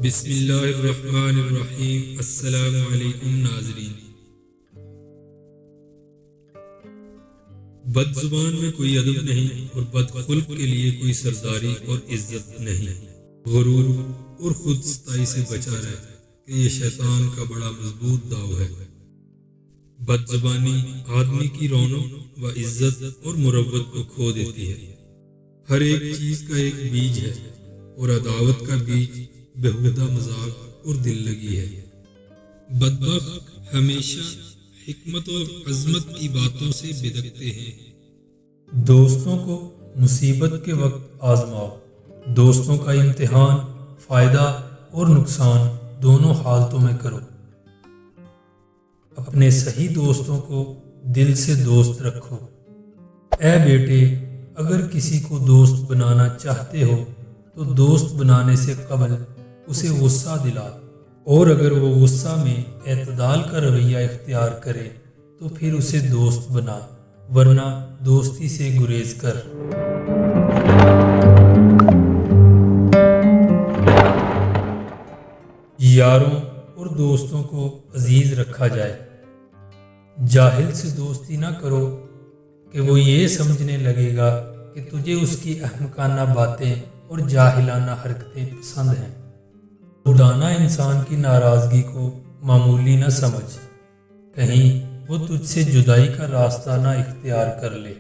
بسم اللہ الرحمن الرحیم۔ السلام علیکم ناظرین۔ بد زبان میں کوئی ادب نہیں اور بد خلق کے لیے کوئی سرداری اور عزت نہیں۔ غرور اور خود ستائی سے بچا رہے کہ یہ شیطان کا بڑا مضبوط داؤ ہے۔ بد زبانی آدمی کی رونق و عزت اور مروت کو کھو دیتی ہے۔ ہر ایک چیز کا ایک بیج ہے اور عداوت کا بیج بےہودہ مذاق اور دل لگی ہے۔ بدبخت ہمیشہ حکمت اور عظمت کی باتوں سے بدکتے ہیں۔ دوستوں کو مصیبت کے وقت آزماؤ۔ دوستوں کا امتحان فائدہ اور نقصان دونوں حالتوں میں کرو۔ اپنے صحیح دوستوں کو دل سے دوست رکھو۔ اے بیٹے، اگر کسی کو دوست بنانا چاہتے ہو تو دوست بنانے سے قبل اسے غصہ دلا، اور اگر وہ غصہ میں اعتدال کا رویہ اختیار کرے تو پھر اسے دوست بنا، ورنہ دوستی سے گریز کر۔ یاروں اور دوستوں کو عزیز رکھا جائے۔ جاہل سے دوستی نہ کرو کہ وہ یہ سمجھنے لگے گا کہ تجھے اس کی احمقانہ باتیں اور جاہلانہ حرکتیں پسند ہیں۔ دانا انسان کی ناراضگی کو معمولی نہ سمجھ، کہیں وہ تجھ سے جدائی کا راستہ نہ اختیار کر لے۔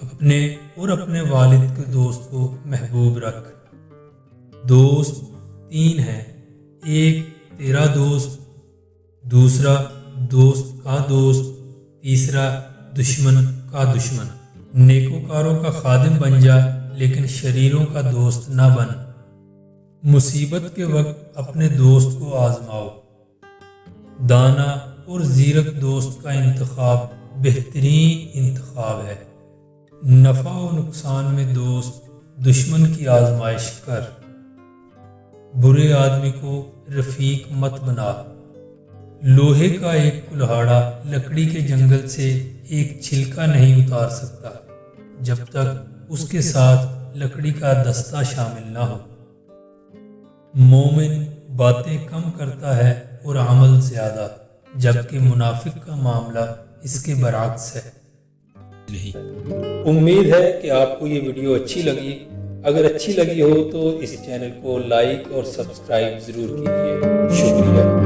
اپنے اور اپنے والد کے دوست کو محبوب رکھ۔ دوست تین ہیں، ایک تیرا دوست، دوسرا دوست کا دوست، تیسرا دشمن کا دشمن۔ نیکوکاروں کا خادم بن جا لیکن شریروں کا دوست نہ بن۔ مصیبت کے وقت اپنے دوست کو آزماؤ۔ دانا اور زیرک دوست کا انتخاب بہترین انتخاب ہے۔ نفع و نقصان میں دوست دشمن کی آزمائش کر۔ برے آدمی کو رفیق مت بنا۔ لوہے کا ایک کلہاڑا لکڑی کے جنگل سے ایک چھلکا نہیں اتار سکتا جب تک اس کے ساتھ لکڑی کا دستہ شامل نہ ہو۔ مومن باتیں کم کرتا ہے اور عمل زیادہ، جبکہ منافق کا معاملہ اس کے برعکس ہے۔ امید ہے کہ آپ کو یہ ویڈیو اچھی لگی۔ اگر اچھی لگی ہو تو اس چینل کو لائک اور سبسکرائب ضرور کیجیے۔ شکریہ۔